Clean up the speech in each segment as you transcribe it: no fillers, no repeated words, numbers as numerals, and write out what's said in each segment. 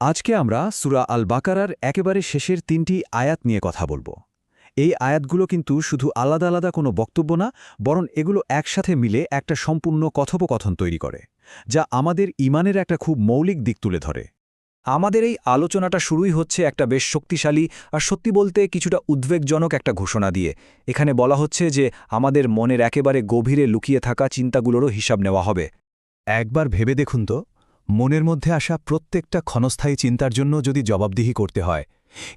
আজকে আমরা সূরা আল বাকারার একেবারে শেষের ৩টি আয়াত নিয়ে কথা বলবো। এই আয়াতগুলো কিন্তু শুধু আলাদা আলাদা কোনো বক্তব্য না, বরং এগুলো একসাথে মিলে একটা সম্পূর্ণ কথোপকথন তৈরি করে, যা আমাদের ঈমানের একটা খুব মৌলিক দিক তুলে ধরে। আমাদের এই আলোচনাটা শুরুই হচ্ছে একটা বেশ শক্তিশালী আর সত্যি বলতে কিছুটা উদ্বেগজনক একটা ঘোষণা দিয়ে। এখানে বলা হচ্ছে যে আমাদের মনের একেবারে গভীরে লুকিয়ে থাকা চিন্তাগুলোরও হিসাব নেওয়া হবে। একবার ভেবে দেখুন তো, মনের মধ্যে আসা প্রত্যেকটা ক্ষণস্থায়ী চিন্তার জন্য যদি জবাবদিহি করতে হয়,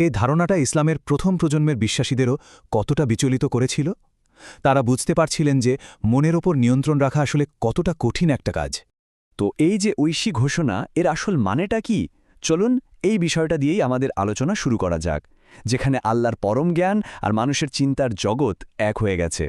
এই ধারণাটা ইসলামের প্রথম প্রজন্মের বিশ্বাসীদেরও কতটা বিচলিত করেছিল। তারা বুঝতে পারছিলেন যে মনের ওপর নিয়ন্ত্রণ রাখা আসলে কতটা কঠিন একটা কাজ। তো এই যে ঐশী ঘোষণা, এর আসল মানেটা কি? চলুন এই বিষয়টা দিয়েই আমাদের আলোচনা শুরু করা যাক, যেখানে আল্লাহর পরম জ্ঞান আর মানুষের চিন্তার জগৎ এক হয়ে গেছে।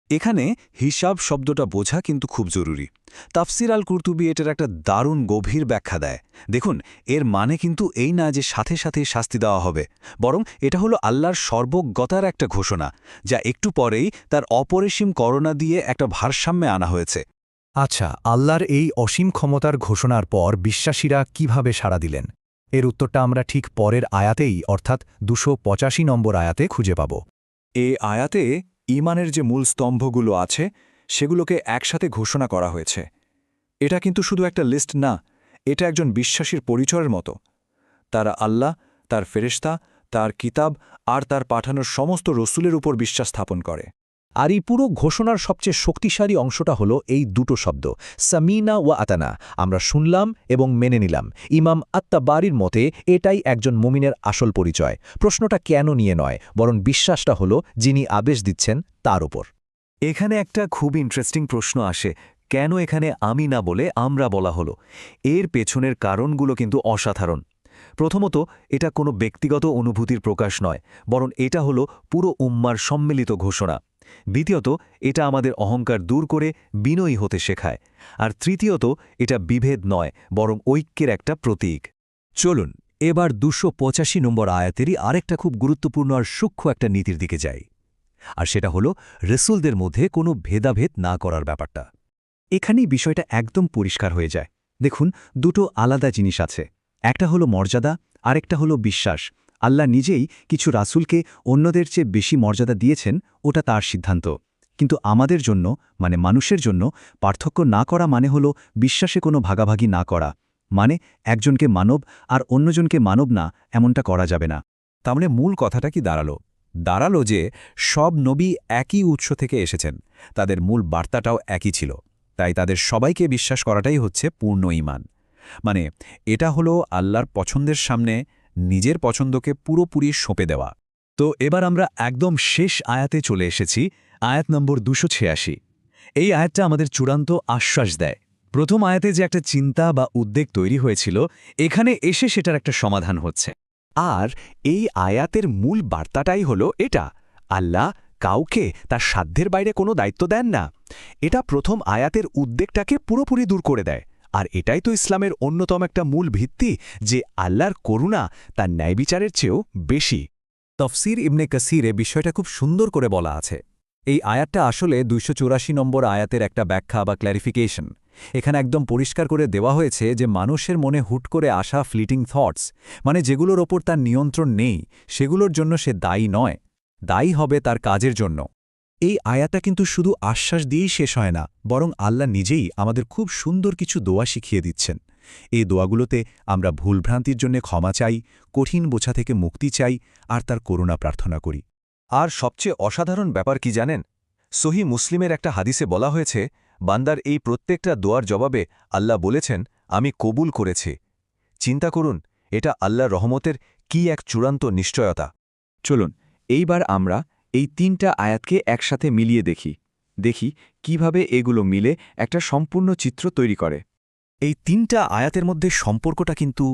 এখানে হিসাব শব্দটা বোঝা কিন্তু খুব জরুরি। তাফসির আল কুরতুবী এটার একটা দারুণ গভীর ব্যাখ্যা দেয়। দেখুন, এর মানে কিন্তু এই না যে সাথে সাথে শাস্তি দেওয়া হবে, বরং এটা হলো আল্লাহর সর্বজ্ঞতার একটা ঘোষণা, যা একটু পরেই তার অপরিসীম করুণা দিয়ে একটা ভারসাম্যে আনা হয়েছে। আচ্ছা, আল্লাহর এই অসীম ক্ষমতার ঘোষণার পর বিশ্বাসীরা কিভাবে সাড়া দিলেন? এর উত্তরটা আমরা ঠিক পরের আয়াতেই, অর্থাৎ ২৮৫ নম্বর আয়াতে খুঁজে পাব। এ আয়াতে ঈমানের যে মূল স্তম্ভগুলো আছে সেগুলোকে একসাথে ঘোষণা করা হয়েছে। এটা কিন্তু শুধু একটা লিস্ট না, এটা একজন বিশ্বাসীর পরিচয়ের মতো। তারা আল্লাহ, তার ফেরেশতা, তার কিতাব আর তার পাঠানোর সমস্ত রসুলের উপর বিশ্বাস স্থাপন করে। আর এই পুরো ঘোষণার সবচেয়ে শক্তিশালী অংশটা হলো এই দুটো শব্দ, সামিনা ওয়া আতানা। আমরা শুনলাম এবং মেনে নিলাম। ইমাম আত্তাবারির মতে এটাই একজন মুমিনের আসল পরিচয়। প্রশ্নটা কেন নিয়ে নয়, বরং বিশ্বাসটা হলো যিনি আদেশ দিচ্ছেন তার উপর। এখানে একটা খুব ইন্টারেস্টিং প্রশ্ন আসে, কেন এখানে আমি না বলে আমরা বলা হলো? এর পেছনের কারণগুলো কিন্তু অসাধারণ। প্রথমত, এটা কোনো ব্যক্তিগত অনুভূতির প্রকাশ নয়, বরং এটা হলো পুরো উম্মার সম্মিলিত ঘোষণা। দ্বিতীয়ত, এটা আমাদের অহংকার দূর করে বিনয়ী হতে শেখায়। আর তৃতীয়ত, এটা বিভেদ নয়, বরং ঐক্যের একটা প্রতীক। চলুন এবার ২৮৫ নম্বর আয়াতেরই আরেকটা খুব গুরুত্বপূর্ণ আর সূক্ষ্ম একটা নীতির দিকে যাই, আর সেটা হলো রসুলদের মধ্যে কোনো ভেদাভেদ না করার ব্যাপারটা। এখানেই বিষয়টা একদম পরিষ্কার হয়ে যায়। দেখুন, দুটো আলাদা জিনিস আছে, একটা হলো মর্যাদা, আরেকটা হলো বিশ্বাস। আল্লাহ নিজেই কিছু রাসূলকে অন্যদের চেয়ে বেশি মর্যাদা দিয়েছেন, ওটা তার সিদ্ধান্ত। কিন্তু আমাদের জন্য, মানে মানুষের জন্য, পার্থক্য না করা মানে হলো বিশ্বাসে কোনো ভাগাভাগি না করা। মানে একজনকে মানব আর অন্যজনকে মানব না, এমনটা করা যাবে না। তার মানে মূল কথাটা কি দাঁড়ালো যে সব নবী একই উৎস থেকে এসেছেন, তাদের মূল বার্তাটাও একই ছিল। তাই তাদের সবাইকে বিশ্বাস করাটাই হচ্ছে পূর্ণ ঈমান। মানে এটা হলো আল্লাহর পছন্দের সামনে নিজের পছন্দকে পুরোপুরি সঁপে দেওয়া। তো এবার আমরা একদম শেষ আয়াতে চলে এসেছি, আয়াত নম্বর ২৮৬। এই আয়াতটা আমাদের চূড়ান্ত আশ্বাস দেয়। প্রথম আয়াতে যে একটা চিন্তা বা উদ্বেগ তৈরি হয়েছিল, এখানে এসে সেটার একটা সমাধান হচ্ছে। আর এই আয়াতের মূল বার্তাটাই হলো এটা, আল্লাহ কাউকে তার সাধ্যের বাইরে কোনো দায়িত্ব দেন না। এটা প্রথম আয়াতের উদ্বেগটাকে পুরোপুরি দূর করে দেয়। আর এটাই তো ইসলামের অন্যতম একটা মূল ভিত্তি, যে আল্লাহর করুণা তার ন্যায়বিচারের চেয়েও বেশি। তফসির ইবনে কাসিরে বিষয়টা খুব সুন্দর করে বলা আছে। এই আয়াতটা আসলে ২৮৪ নম্বর আয়াতের একটা ব্যাখ্যা বা ক্ল্যারিফিকেশন। এখানে একদম পরিষ্কার করে দেওয়া হয়েছে যে মানুষের মনে হুট করে আসা ফ্লিটিং থটস, মানে যেগুলোর ওপর তার নিয়ন্ত্রণ নেই, সেগুলোর জন্য সে দায়ী নয়, দায়ী হবে তার কাজের জন্য। এই আয়াতটা কিন্তু শুধু আশ্বাস দিয়েই শেষ হয় না, বরং আল্লাহ নিজেই আমাদের খুব সুন্দর কিছু দোয়া শিখিয়ে দিচ্ছেন। এই দোয়াগুলোতে আমরা ভুলভ্রান্তির জন্য ক্ষমা চাই, কঠিন বোঝা থেকে মুক্তি চাই, আর তার করুণা প্রার্থনা করি। আর সবচেয়ে অসাধারণ ব্যাপার কি জানেন? সহি মুসলিমের একটা হাদিসে বলা হয়েছে, বান্দার এই প্রত্যেকটা দোয়ার জবাবে আল্লাহ বলেছেন, আমি কবুল করেছি। চিন্তা করুন, এটা আল্লাহর রহমতের কি এক চূড়ান্ত নিশ্চয়তা। চলুন এইবার আমরা এই ৩টা আয়াতকে একসাথে মিলিয়ে দেখি কিভাবে এগুলো মিলে একটা সম্পূর্ণ চিত্র তৈরি করে। এই ৩টা আয়াতের মধ্যে সম্পর্কটা কিন্তু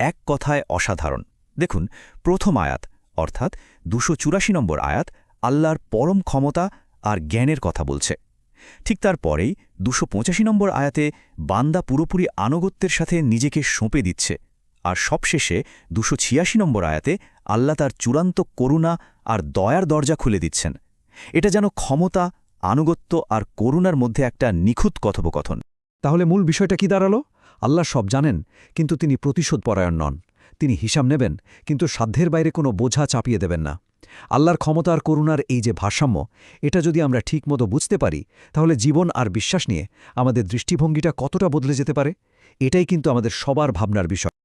এক কথায় অসাধারণ। দেখুন, প্রথম আয়াত অর্থাৎ ২৮৪ নম্বর আয়াত আল্লাহর পরম ক্ষমতা আর জ্ঞানের কথা বলছে। ঠিক তারপরেই ২৮৫ নম্বর আয়াতে বান্দা পুরোপুরি আনুগত্যের সাথে নিজেকে সঁপে দিচ্ছে। আর সবশেষে ২৮৬ নম্বর আয়াতে আল্লাহ তার চূড়ান্ত করুণা আর দয়ার দরজা খুলে দিচ্ছেন। এটা যেন ক্ষমতা, আনুগত্য আর করুণার মধ্যে একটা নিখুঁত কথোপকথন। তাহলে মূল বিষয়টা কি দাঁড়ালো? আল্লাহ সব জানেন, কিন্তু তিনি প্রতিশোধ পরায়ণ নন। তিনি হিসাব নেবেন, কিন্তু সাধ্যের বাইরে কোনো বোঝা চাপিয়ে দেবেন না। আল্লাহর ক্ষমতার করুণার এই যে ভারসাম্য, এটা যদি আমরা ঠিকমতো বুঝতে পারি, তাহলে জীবন আর বিশ্বাস নিয়ে আমাদের দৃষ্টিভঙ্গিটা কতটা বদলে যেতে পারে, এটাই কিন্তু আমাদের সবার ভাবনার বিষয়।